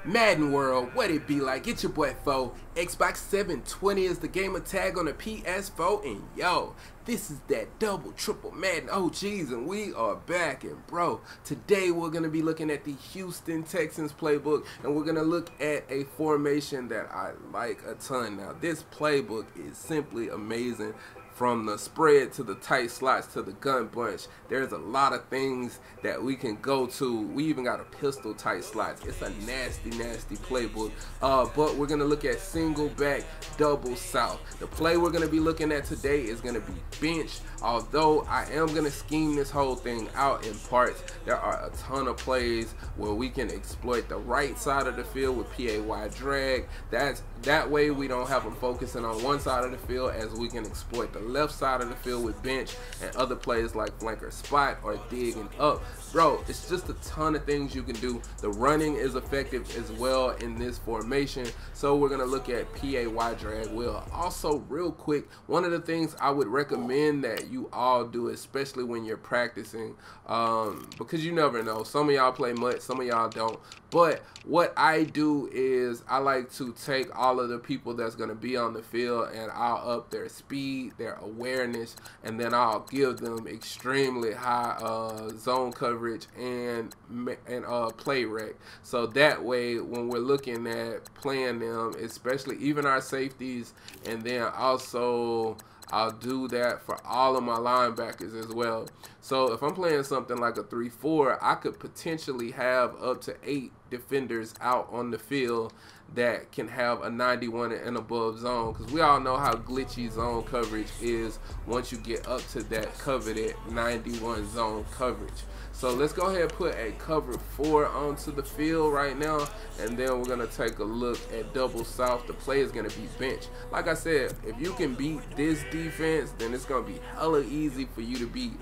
Madden World, what it be like? It's your boy Fo. Xbox 720 is the gamer tag on the PS4, and yo, this is that double, triple Madden OGs, and we are back. And bro, today we're gonna be looking at the Houston Texans playbook, and we're gonna look at a formation that I like a ton. Now, this playbook is simply amazing. From the spread to the tight slots to the gun bunch, there's a lot of things that we can go to. We even got a pistol tight slots. It's a nasty, nasty playbook. But we're gonna look at single back, double south. The play we're gonna be looking at today is gonna be bench. Although I am gonna scheme this whole thing out in parts, there are a ton of plays where we can exploit the right side of the field with PAY drag. That way we don't have them focusing on one side of the field, as we can exploit the left side of the field with bench and other plays like flanker spot or digging up. Bro, it's just a ton of things you can do. The running is effective as well in this formation, so we're gonna look at PAY drag. Well, also real quick, one of the things I would recommend that you all do, especially when you're practicing, because you never know, some of y'all play much, some of y'all don't, but what I do is I like to take all of the people that's going to be on the field and I'll up their speed, their awareness, and then I'll give them extremely high zone coverage and play rec. So that way when we're looking at playing them, especially even our safeties, and then also I'll do that for all of my linebackers as well. So if I'm playing something like a 3-4, I could potentially have up to 8 defenders out on the field that can have a 91 and above zone, because we all know how glitchy zone coverage is once you get up to that coveted 91 zone coverage. So let's go ahead and put a cover 4 onto the field right now, and then we're gonna take a look at double south. The play is gonna be bench. Like I said, if you can beat this defense, then it's gonna be hella easy for you to beat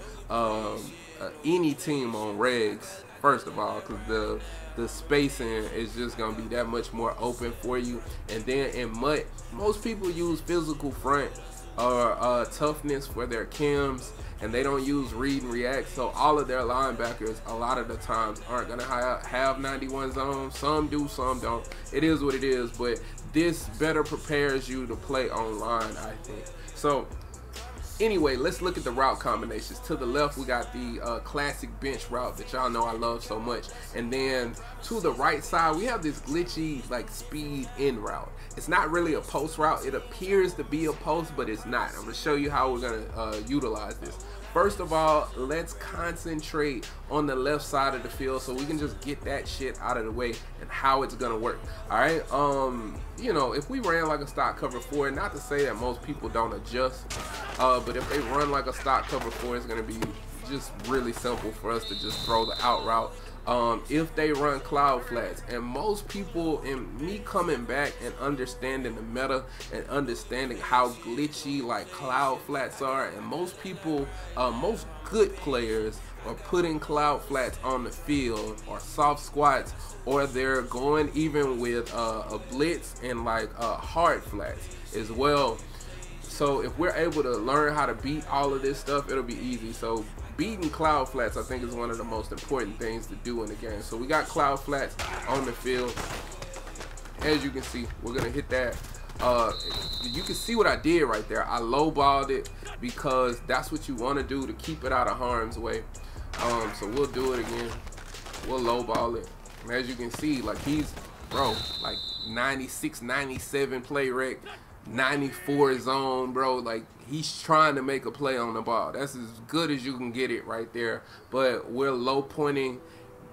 any team on regs, first of all, because the spacing is just gonna be that much more open for you. And then in MUT, most people use physical front or toughness for their chems, and they don't use read and react, so all of their linebackers a lot of the times aren't gonna have 91 zones. Some do, some don't. It is what it is, but this better prepares you to play online, I think. So anyway, let's look at the route combinations. To the left, we got the classic bench route that y'all know I love so much. And then to the right side, we have this glitchy like speed in route. It's not really a post route. It appears to be a post, but it's not. I'm gonna show you how we're gonna utilize this. First of all, let's concentrate on the left side of the field so we can just get that shit out of the way and how it's gonna work. All right, you know, if we ran like a stock cover 4, not to say that most people don't adjust, but if they run like a stock cover 4, it's gonna be just really simple for us to just throw the out route. If they run cloud flats, and most people, and me coming back and understanding the meta and understanding how glitchy like cloud flats are, and most people, most good players are putting cloud flats on the field or soft squats, or they're going even with a blitz and like hard flats as well. So if we're able to learn how to beat all of this stuff, it'll be easy. So beating cloud flats, I think, is one of the most important things to do in the game. So we got cloud flats on the field. As you can see, we're gonna hit that. You can see what I did right there. I lowballed it because that's what you want to do to keep it out of harm's way. So we'll do it again. We'll lowball it. And as you can see, like he's, bro, like 96, 97 play rec, 94 zone, bro. Like he's trying to make a play on the ball. That's as good as you can get it right there. But we're low pointing,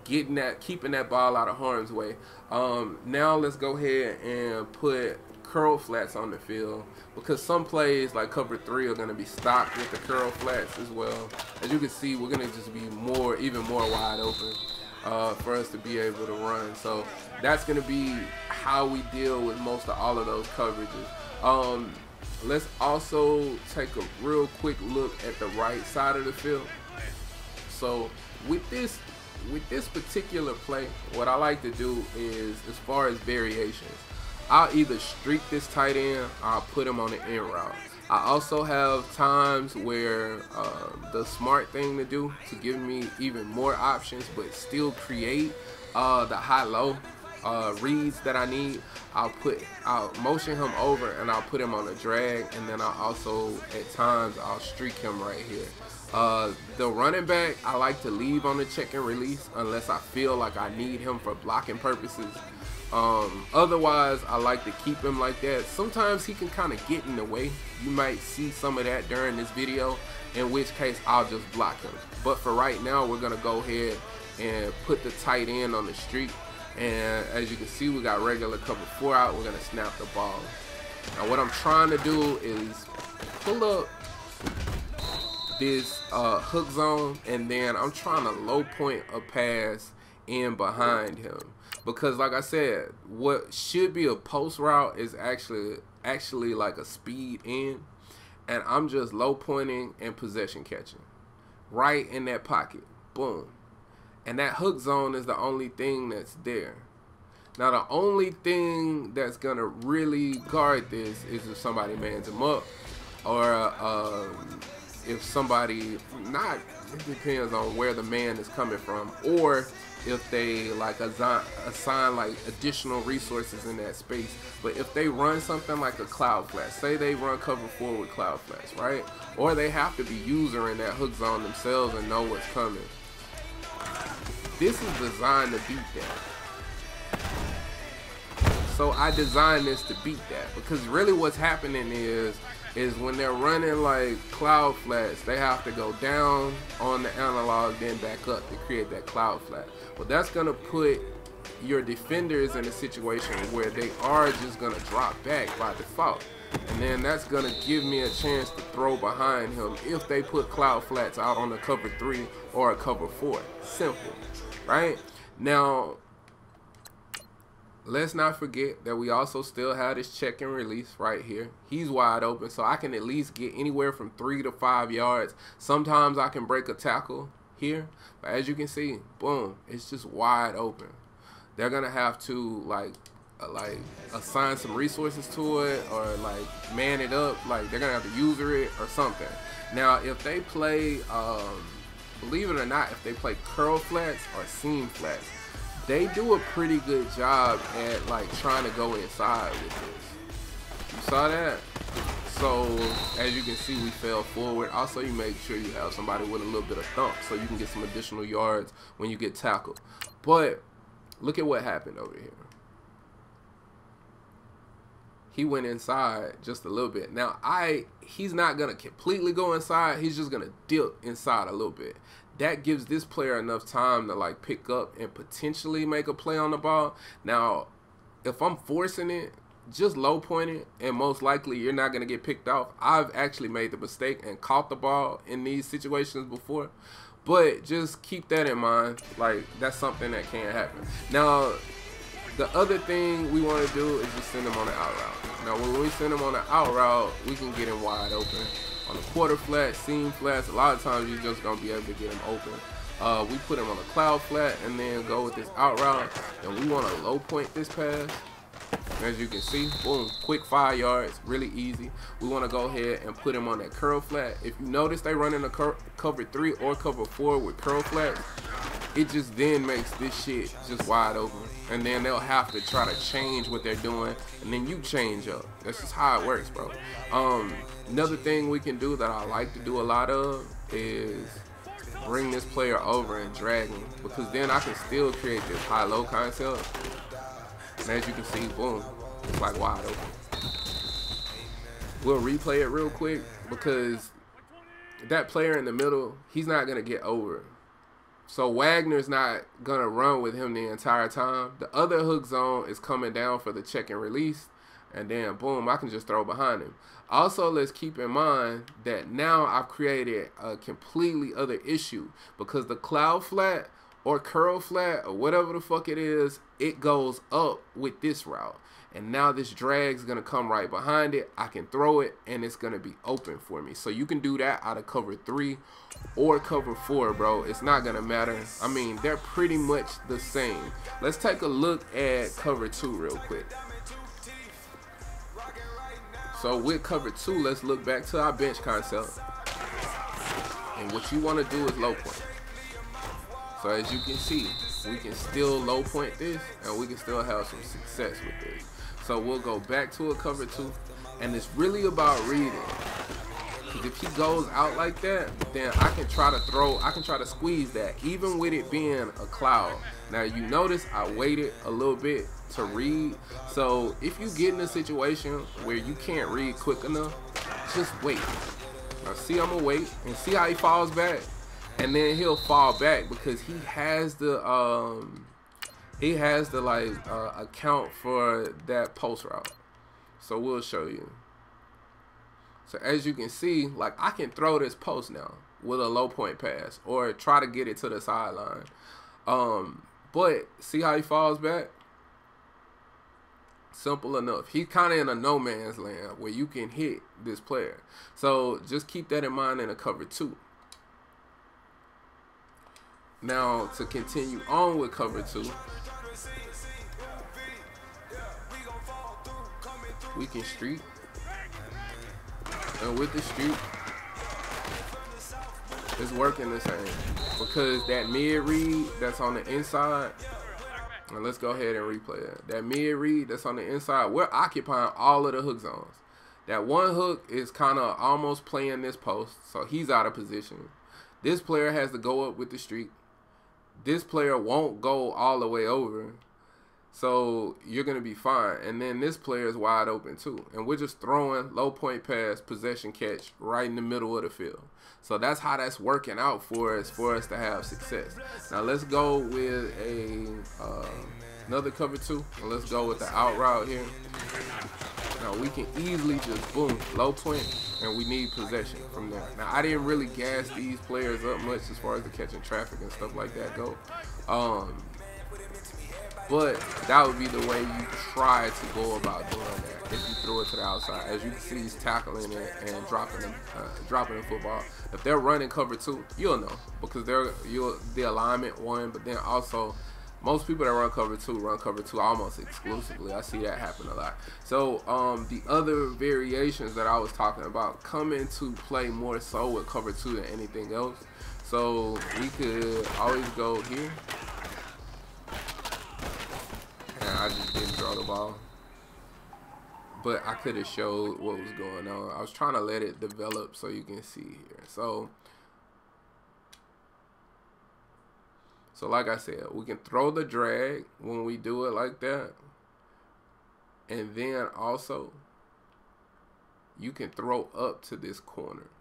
getting that, keeping that ball out of harm's way. Now let's go ahead and put curl flats on the field, because some plays like cover 3 are going to be stopped with the curl flats as well. As you can see, we're going to just be even more wide open for us to be able to run. So that's going to be how we deal with most of all of those coverages. Let's also take a real quick look at the right side of the field. So with this particular play, what I like to do is, as far as variations, I'll either streak this tight end or I'll put him on the in route. I also have times where the smart thing to do to give me even more options but still create the high-low reads that I need, I'll motion him over and I'll put him on a drag, and then I'll also at times I'll streak him right here. The running back I like to leave on the check and release unless I feel like I need him for blocking purposes. Otherwise I like to keep him like that. Sometimes he can kind of get in the way. You might see some of that during this video, in which case I'll just block him. But for right now, we're gonna go ahead and put the tight end on the streak. And as you can see, we got regular cover 4 out. We're gonna snap the ball. Now what I'm trying to do is pull up this hook zone, and then I'm trying to low point a pass in behind him, because like I said, what should be a post route is actually like a speed in, and I'm just low pointing and possession catching right in that pocket. Boom. And that hook zone is the only thing that's there. Now the only thing that's gonna really guard this is if somebody mans him up, or if somebody, it depends on where the man is coming from, or if they like assign like additional resources in that space. But if they run something like a cloud flash, say they run cover 4 with cloud flash, right? Or they have to be user in that hook zone themselves and know what's coming. This is designed to beat that. So I designed this to beat that, because really what's happening is when they're running like cloud flash, they have to go down on the analog, then back up to create that cloud flash. Well, that's gonna put your defenders in a situation where they are just gonna drop back by default, and then that's gonna give me a chance to throw behind him if they put cloud flats out on a cover 3 or a cover 4. Simple, right? Now let's not forget that we also still have this check and release right here. He's wide open, so I can at least get anywhere from 3 to 5 yards. Sometimes I can break a tackle here, but as you can see, boom, it's just wide open. They're gonna have to like assign some resources to it, or like man it up, like they're gonna have to user it or something. Now if they play, believe it or not, if they play curl flats or seam flats, they do a pretty good job at like trying to go inside with this. You saw that? So as you can see, we fell forward. Also, you make sure you have somebody with a little bit of thump so you can get some additional yards when you get tackled. But look at what happened over here. He went inside just a little bit. Now he's not gonna completely go inside, he's just gonna dip inside a little bit. That gives this player enough time to like pick up and potentially make a play on the ball. Now, if I'm forcing it, just low point it, and most likely you're not going to get picked off. I've actually made the mistake and caught the ball in these situations before. But just keep that in mind. Like, that's something that can happen. Now, the other thing we want to do is just send him on the out route. Now, when we send him on the out route, we can get him wide open. On a quarter flat, seam flats, a lot of times you're just going to be able to get him open. We put him on a cloud flat and then go with this out route. And we want to low point this pass. As you can see, boom, quick 5 yards, really easy. We want to go ahead and put him on that curl flat. If you notice they run in a cover 3 or cover 4 with curl flats, it just then makes this shit just wide open. And then they'll have to try to change what they're doing, and then you change up. That's just how it works, bro. Another thing we can do that I like to do a lot of is bring this player over and drag him, because then I can still create this high-low concept. And as you can see, boom, it's like wide open. We'll replay it real quick, because that player in the middle, he's not going to get over. So Wagner's not going to run with him the entire time. The other hook zone is coming down for the check and release. And then, boom, I can just throw behind him. Also, let's keep in mind that now I've created a completely other issue, because the cloud flat or curl flat or whatever the fuck it is, it goes up with this route. And now this drag's gonna come right behind it. I can throw it and it's gonna be open for me. So you can do that out of cover 3 or cover 4, bro. It's not gonna matter. I mean, they're pretty much the same. Let's take a look at cover 2 real quick. So with cover 2, let's look back to our bench concept. And what you wanna do is low point. So as you can see, we can still low point this, and we can still have some success with this. So we'll go back to a cover 2, and it's really about reading. Because if he goes out like that, then I can try to squeeze that, even with it being a cloud. Now you notice I waited a little bit to read. So if you get in a situation where you can't read quick enough, just wait. Now see, I'm gonna wait and see how he falls back, and then he'll fall back because he has the account for that post route. So we'll show you. So as you can see, like, I can throw this post now with a low point pass or try to get it to the sideline. But see how he falls back? Simple enough. He's kind of in a no man's land where you can hit this player. So just keep that in mind in a cover 2. Now to continue on with cover 2, we can streak. And with the streak, it's working the same because that mid read that's on the inside, and let's go ahead and replay it. That mid read that's on the inside, we're occupying all of the hook zones. That one hook is kind of almost playing this post, so he's out of position. This player has to go up with the streak. This player won't go all the way over. So you're going to be fine. And then this player is wide open too. And we're just throwing low point pass, possession catch right in the middle of the field. So that's how that's working out for us to have success. Now let's go with another cover 2. And let's go with the out route here. Now we can easily just boom, low point, and we need possession from there. Now I didn't really gas these players up much as far as the catching traffic and stuff like that go. But that would be the way you try to go about doing that if you throw it to the outside. As you can see, he's tackling it and dropping the football. If they're running cover 2, you'll know because the alignment one. But then also, most people that run cover 2 almost exclusively. I see that happen a lot. So the other variations that I was talking about come into play more so with cover 2 than anything else. So we could always go here. I just didn't throw the ball, but I could have showed what was going on. I was trying to let it develop so you can see here. So like I said, we can throw the drag when we do it like that, and then also you can throw up to this corner.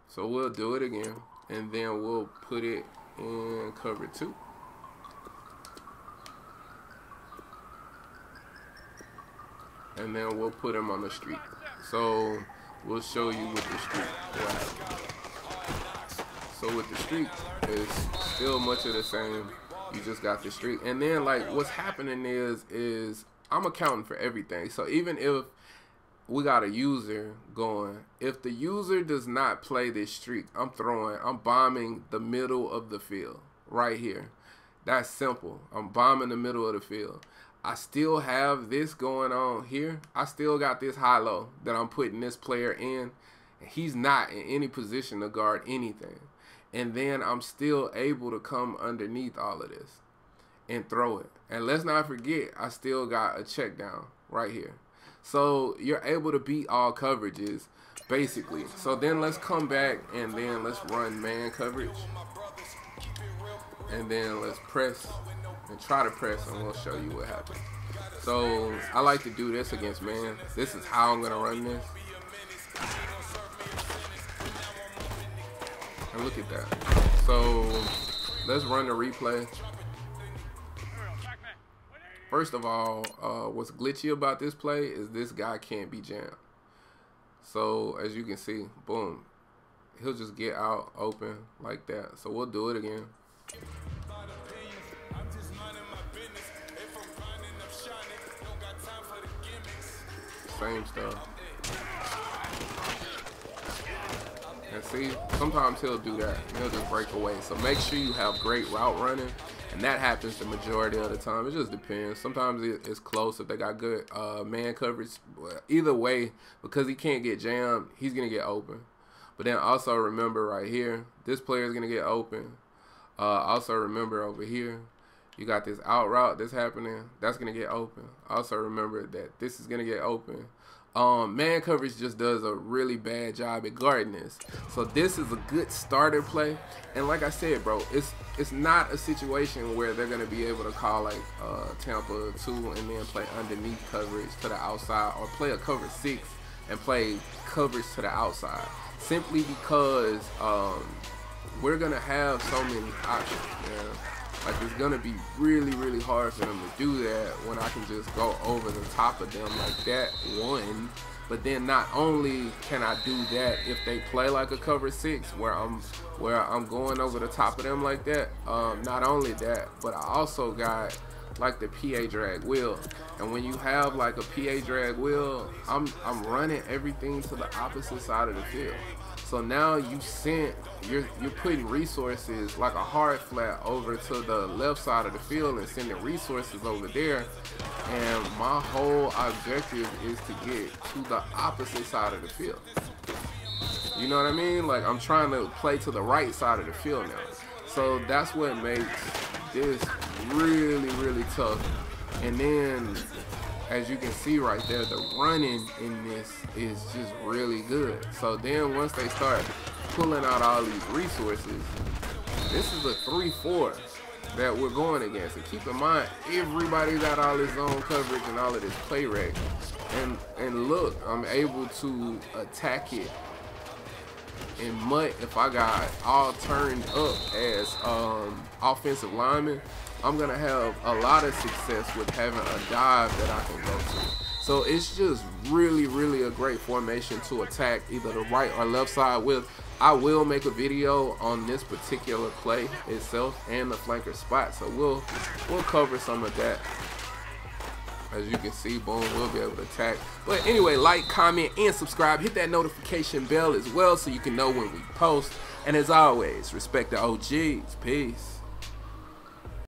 So we'll do it again, and then we'll put it in cover 2. And then we'll put him on the street. So we'll show you with the street what happens. So with the street, it's still much of the same. You just got the street. And then like what's happening is I'm accounting for everything. So even if we got a user going, if the user does not play this streak, I'm bombing the middle of the field right here. That's simple. I'm bombing the middle of the field. I still have this going on here. I still got this high-low that I'm putting this player in. He's not in any position to guard anything. And then I'm still able to come underneath all of this and throw it. And let's not forget, I still got a check down right here. So you're able to beat all coverages, basically. So then let's come back and then let's run man coverage. And then let's press and try to press, and we'll show you what happens. So I like to do this against man. This is how I'm gonna run this. And look at that. So let's run the replay. First of all, what's glitchy about this play is this guy can't be jammed. So as you can see, boom, he'll just get out open like that. So we'll do it again. Same stuff. And see, sometimes he'll do that. He'll just break away. So make sure you have great route running. And that happens the majority of the time. It just depends. Sometimes it's close if they got good man coverage. Either way, because he can't get jammed, he's going to get open. But then also remember right here, this player is going to get open. Also remember over here, you got this out route that's happening. That's going to get open. Also remember that this is going to get open. Man coverage just does a really bad job at guarding this. So this is a good starter play. And like I said, bro, it's not a situation where they're going to be able to call like Tampa 2 and then play underneath coverage to the outside, or play a cover 6 and play coverage to the outside. Simply because we're going to have so many options, man. Like, it's going to be really, really hard for them to do that when I can just go over the top of them like that, one. But then not only can I do that if they play like a cover 6 where I'm going over the top of them like that, not only that, but I also got like the PA drag wheel. And when you have like a PA drag wheel, I'm running everything to the opposite side of the field. So now you're putting resources like a hard flat over to the left side of the field and sending resources over there. And my whole objective is to get to the opposite side of the field. You know what I mean? Like, I'm trying to play to the right side of the field now. So that's what makes this really, really tough. And then, as you can see right there, the running in this is just really good. So then once they start pulling out all these resources, this is a 3-4 that we're going against. And keep in mind, everybody got all this zone coverage and all of this play rate. And look, I'm able to attack it in MUT. If I got all turned up as offensive lineman, I'm going to have a lot of success with having a dive that I can go to. So it's just really, really a great formation to attack either the right or left side with. I will make a video on this particular play itself and the flanker spot. So we'll cover some of that. As you can see, boom, we'll be able to attack. But anyway, like, comment, and subscribe. Hit that notification bell as well so you can know when we post. And as always, respect the OGs. Peace.